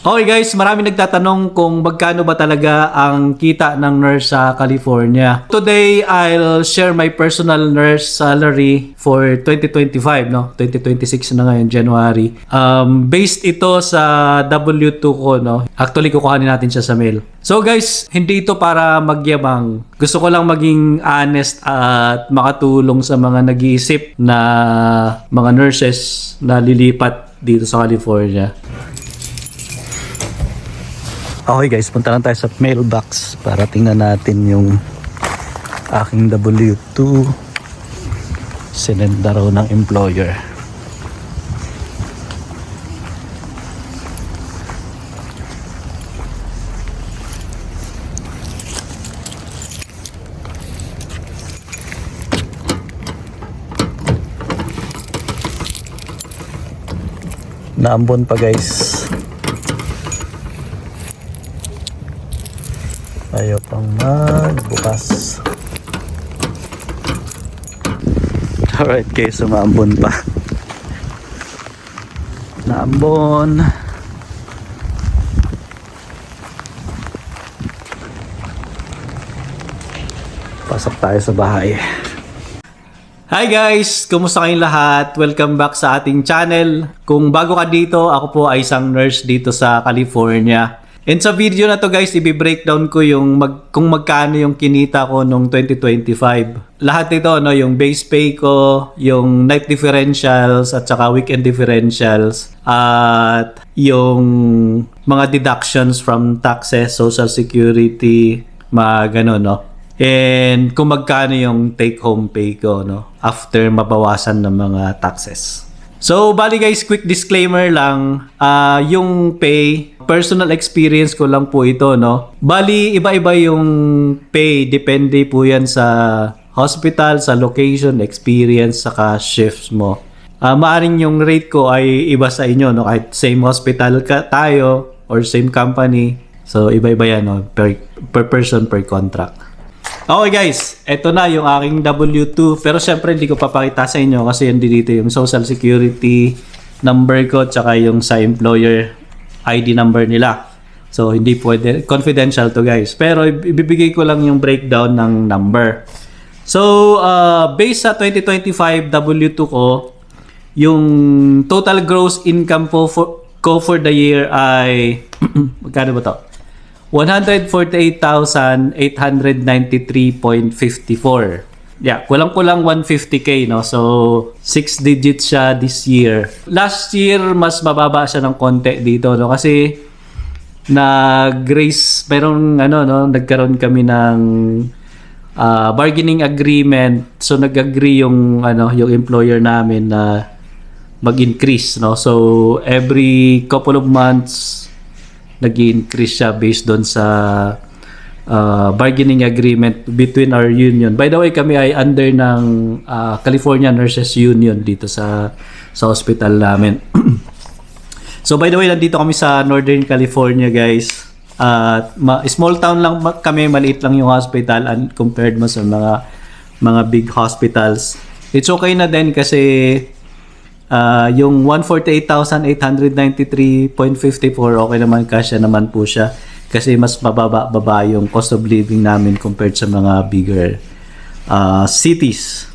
Okay guys, marami nagtatanong kung magkano ba talaga ang kita ng nurse sa California. Today, I'll share my personal nurse salary for 2025, no? 2026 na ngayon, January. Based ito sa W2 ko, no? Actually, kukuhanin natin siya sa mail. So guys, hindi ito para magyabang. Gusto ko lang maging honest at makatulong sa mga nag-iisip na mga nurses na lilipat dito sa California. Okay guys, punta lang tayo sa mailbox para tingnan natin yung aking W2 sinenda raw ng employer. Naambon pa guys. Ayaw pang magbukas. Alright guys, umaambon pa. Naambon. Pasok tayo sa bahay. Hi guys! Kumusta kayong lahat? Welcome back sa ating channel. Kung bago ka dito, ako po ay isang nurse dito sa California. And sa video na to guys, i-breakdown ko yung kung magkano yung kinita ko nung 2025. Lahat ito, no, yung base pay ko, yung night differentials at saka weekend differentials at yung mga deductions from taxes, social security, mga ganun, no. And kung magkano yung take home pay ko, no, after mabawasan ng mga taxes. So, bali guys, quick disclaimer lang, yung pay, personal experience ko lang po ito, no. Bali, iba-iba yung pay, depende po yan sa hospital, sa location, experience, saka shifts mo. Maaring yung rate ko ay iba sa inyo, no, kahit same hospital tayo or same company. So, iba-iba yan, no, per person, per contract. Okay guys, eto na yung aking W2, pero syempre hindi ko papakita sa inyo kasi hindi dito yung social security number ko tsaka yung sa employer ID number nila. So hindi pwede, confidential to guys, pero ibibigay ko lang yung breakdown ng number. So based sa 2025 W2 ko, yung total gross income ko for the year ay magkano ba to? 148,893.54. Yeah, kulang-kulang 150k, no? So 6 digits siya this year. Last year mas mababa siya ng konti dito, no? Kasi merong nagkaroon kami ng bargaining agreement. So nag-agree yung employer namin na mag-increase, no? So every couple of months nag-increase siya based doon sa bargaining agreement between our union. By the way, kami ay under ng California Nurses Union dito sa hospital namin. So by the way, nandito kami sa Northern California guys. Small town lang kami, maliit lang yung hospital compared mo sa mga big hospitals. It's okay na din kasi yung 148,893.54 okay naman, kasya naman po siya kasi mas baba yung cost of living namin compared sa mga bigger cities.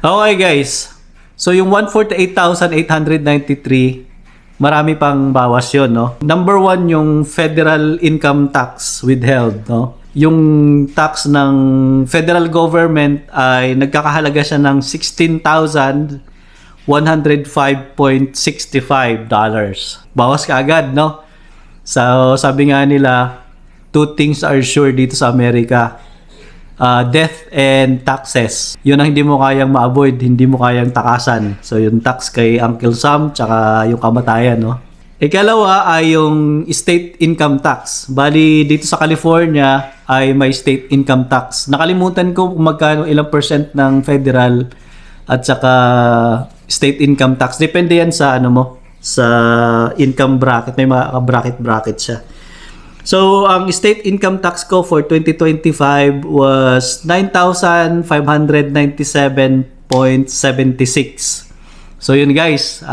Okay guys, so yung 148,893 marami pang bawas yun, no? Number 1 yung federal income tax withheld, no? Yung tax ng federal government ay nagkakahalaga siya ng $16,105.65. Bawas ka agad, no? So, sabi nga nila, two things are sure dito sa Amerika. Death and taxes. Yun ang hindi mo kayang ma-avoid, hindi mo kayang takasan. So, yung tax kay Uncle Sam, tsaka yung kamatayan, no? Ikalawa ay yung state income tax. Bali, dito sa California ay may state income tax. Nakalimutan ko kung magkano, ilang percent ng federal at saka state income tax. Depende yan sa sa income bracket. May mga bracket siya. So, ang state income tax ko for 2025 was 9,597.76. So, yun guys.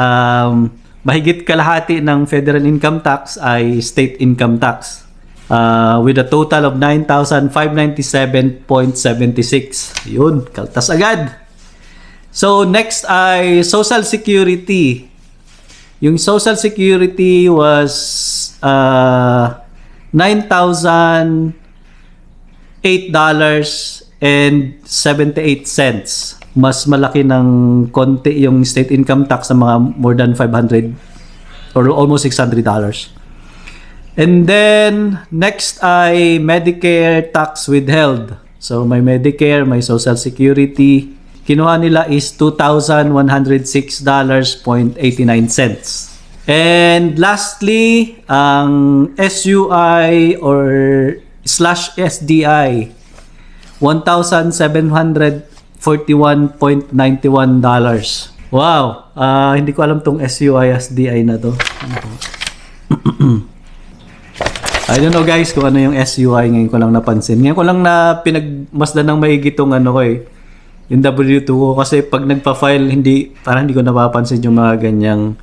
mahigit kalahati ng federal income tax ay state income tax. With a total of 9,597.76. Yun, kaltas agad. So, next ay Social Security. Yung Social Security was $9,008.78. Mas malaki ng konti yung state income tax sa mga more than 500 or almost $600. And then, next ay Medicare tax withheld. So, may Medicare, may Social Security. Kinuha nila is $2,106.89. And lastly, ang SUI or slash SDI, $1,741.91. Wow! Hindi ko alam tong SUI, SDI na to. I don't know guys kung ano yung SUI, ngayon ko lang napansin. Ngayon ko lang na pinagmasdan ng maigi tong ano ko yung W2 ko, kasi pag nagpa-file parang hindi ko napapansin yung mga ganyang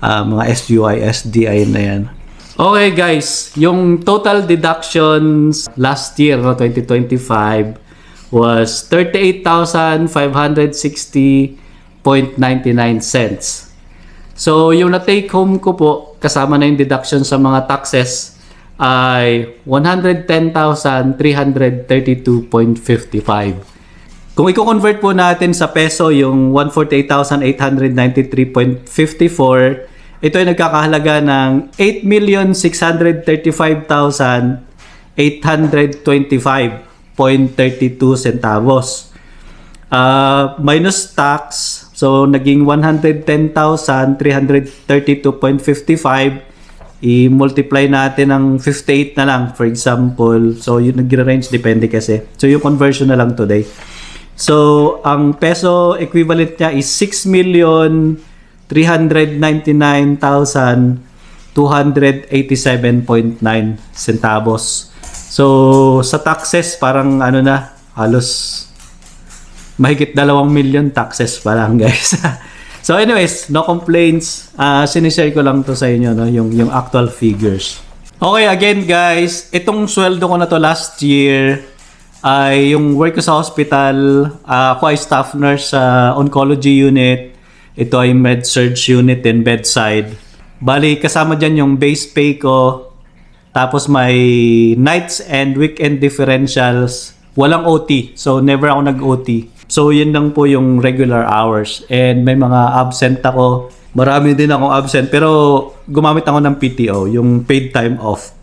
mga SUI, SDI na yan. Okay guys, yung total deductions last year, 2025, was 38,560.99 cents. So yung na-take home ko po, kasama na yung deduction sa mga taxes, ay 110,332.55. Kung i-convert po natin sa peso yung 148,893.54, ito ay nagkakahalaga ng 8,635,825.32 centavos. Minus tax, so naging 110,332.55. I-multiply natin ng 58 na lang, for example. So yung nag-range, depende kasi. So yung conversion na lang today. So, ang peso equivalent niya is 6,399,287.9 centavos. So, sa taxes, parang ano na, halos mahigit 2 million taxes pa lang, guys. So, anyways, no complaints. Sinishare ko lang to sa inyo, no? yung actual figures. Okay, again, guys, itong sweldo ko na to last year, ay yung work ko sa hospital. Ako ay staff nurse sa oncology unit. Ito ay med-surg unit and bedside. Bali, kasama dyan yung base pay ko. Tapos may nights and weekend differentials. Walang OT. So, never ako nag-OT. So, yun lang po yung regular hours. And may mga absent ako. Marami din akong absent. Pero, gumamit ako ng PTO, yung paid time off.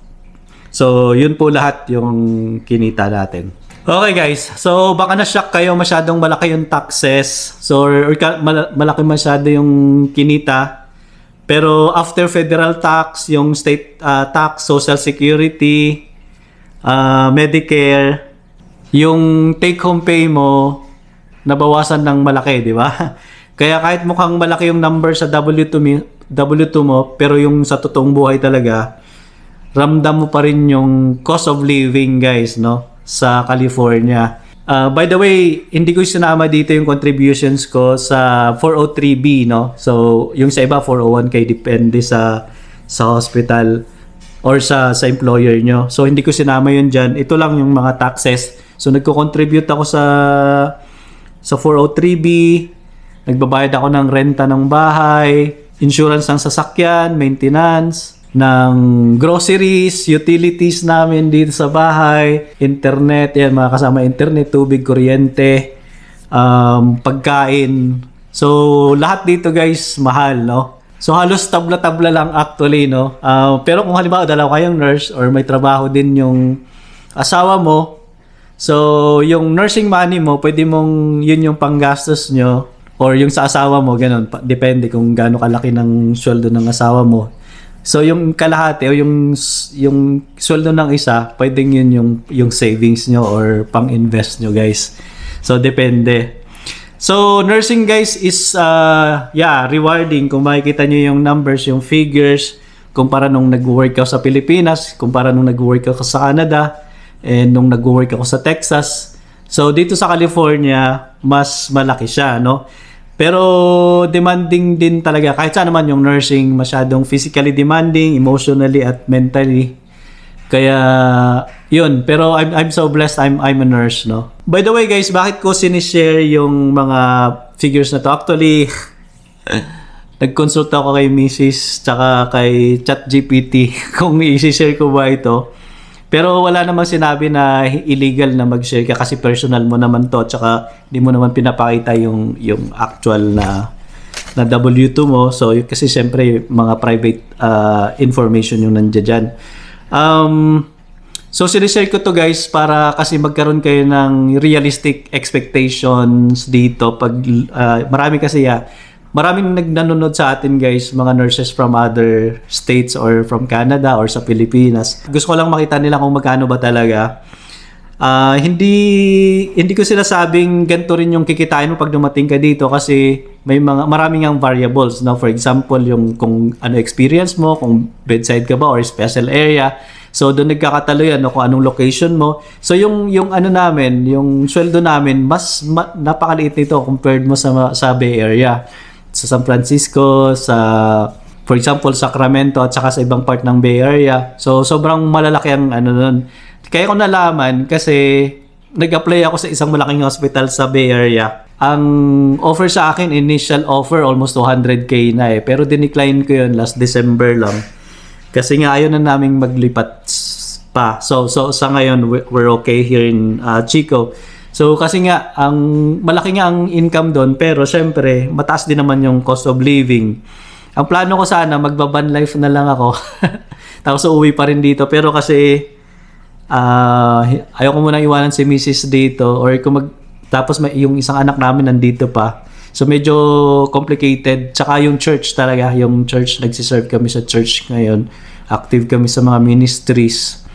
So, yun po lahat yung kinita natin. Okay guys, so baka na-shock kayo, masyadong malaki yung taxes. So, malaki masyado yung kinita. Pero after federal tax, yung state tax, Social Security, Medicare, yung take-home pay mo, nabawasan ng malaki, di ba? Kaya kahit mukhang malaki yung number sa W2 mo, pero yung sa totoong buhay talaga, ramdam mo pa rin yung cost of living, guys, no? Sa California. By the way, hindi ko sinama dito yung contributions ko sa 403B, no? So, yung sa iba 401k, depende sa hospital or sa employer nyo. So, hindi ko sinama yun dyan. Ito lang yung mga taxes. So, nagko-contribute ako sa 403B, nagbabayad ako ng renta ng bahay, insurance ng sasakyan, maintenance, ng groceries, utilities namin dito sa bahay, internet, yan, mga kasama internet, tubig, kuryente, pagkain. So, lahat dito guys, mahal, no? So, halos tabla-tabla lang actually, no? Pero kung halimbawa, dalawa kayong nurse or may trabaho din yung asawa mo, so, yung nursing money mo, pwede mong, yun yung panggastos nyo, or yung sa asawa mo, ganun. Depende kung gaano kalaki ng sweldo ng asawa mo. So, yung kalahati o yung sweldo ng isa, pwedeng yun yung savings nyo or pang-invest nyo, guys. So, depende. So, nursing, guys, is, rewarding. Kung makikita nyo yung numbers, yung figures, kumpara nung nag-work ako sa Pilipinas, kumpara nung nag-work ako sa Canada, and nung nag-work ako sa Texas. So, dito sa California, mas malaki siya, no? Pero demanding din talaga. Kahit saan naman yung nursing, masyadong physically demanding, emotionally at mentally. Kaya, yun. Pero I'm so blessed I'm a nurse, no? By the way, guys, bakit ko sinishare yung mga figures na to? Actually, nag-consult ako kay Mrs. tsaka kay ChatGPT kung i-share ko ba ito. Pero wala namang sinabi na illegal na mag-share ka kasi personal mo naman to tsaka hindi mo naman pinapakita yung actual na W2 mo. So kasi siyempre mga private information yung nandiyan dyan. So sinishare ko to guys para kasi magkaroon kayo ng realistic expectations dito pag marami kasi maraming nanonood sa atin guys, mga nurses from other states or from Canada or sa Pilipinas. Gusto ko lang makita nila kung magkano ba talaga. Hindi ko sinasabing ganito rin yung kikitain mo pag dumating ka dito kasi may maraming ang variables. No? For example, yung kung ano experience mo, kung bedside ka ba or special area. So doon nagkakatalo yan, no? Kung anong location mo. So yung ano namin, yung sweldo namin, napakaliit nito compared mo sa Bay Area. Sa San Francisco, for example, Sacramento at saka sa ibang part ng Bay Area. So sobrang malalaki ang ano nun. Kaya ko nalaman kasi nag-apply ako sa isang malaking hospital sa Bay Area. Ang offer sa akin, initial offer, almost 200K na eh. Pero dinecline ko yun last December lang. Kasi nga ayaw na naming maglipat pa. So sa ngayon, we're okay here in Chico. So kasi nga malaki nga ang income doon pero syempre mataas din naman yung cost of living. Ang plano ko sana magba-van life na lang ako. Tapos uuwi pa rin dito pero kasi ayaw ko muna iwanan si Mrs. dito or tapos yung isang anak namin nandito pa. So medyo complicated. Tsaka yung church talaga, yung church nagsiserve kami sa church ngayon. Active kami sa mga ministries.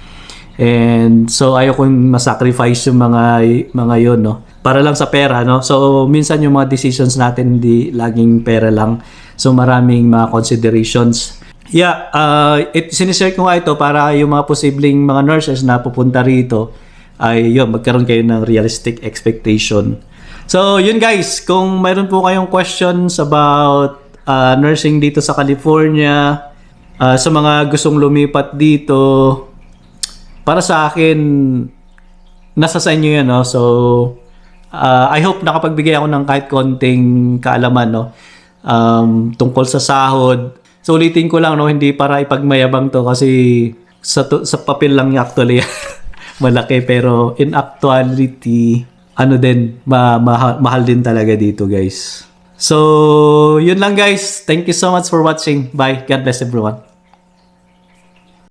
And so ayaw kong masacrifice yung mga yon, no, para lang sa pera, no. So minsan yung mga decisions natin hindi laging pera lang, so maraming mga considerations. Sinishare ko nga ito para yung mga posibleng mga nurses na pupunta rito ay yun, magkaroon kayo ng realistic expectation. So yun guys, kung mayroon po kayong questions about nursing dito sa California, sa mga gustong lumipat dito, para sa akin, nasa sa inyo yan, no? So, I hope nakapagbigay ako ng kahit konting kaalaman, no? Tungkol sa sahod. So, ulitin ko lang, no? Hindi para ipagmayabang to kasi sa papel lang niya actually malaki. Pero in actuality, mahal din talaga dito, guys. So, yun lang guys. Thank you so much for watching. Bye. God bless everyone.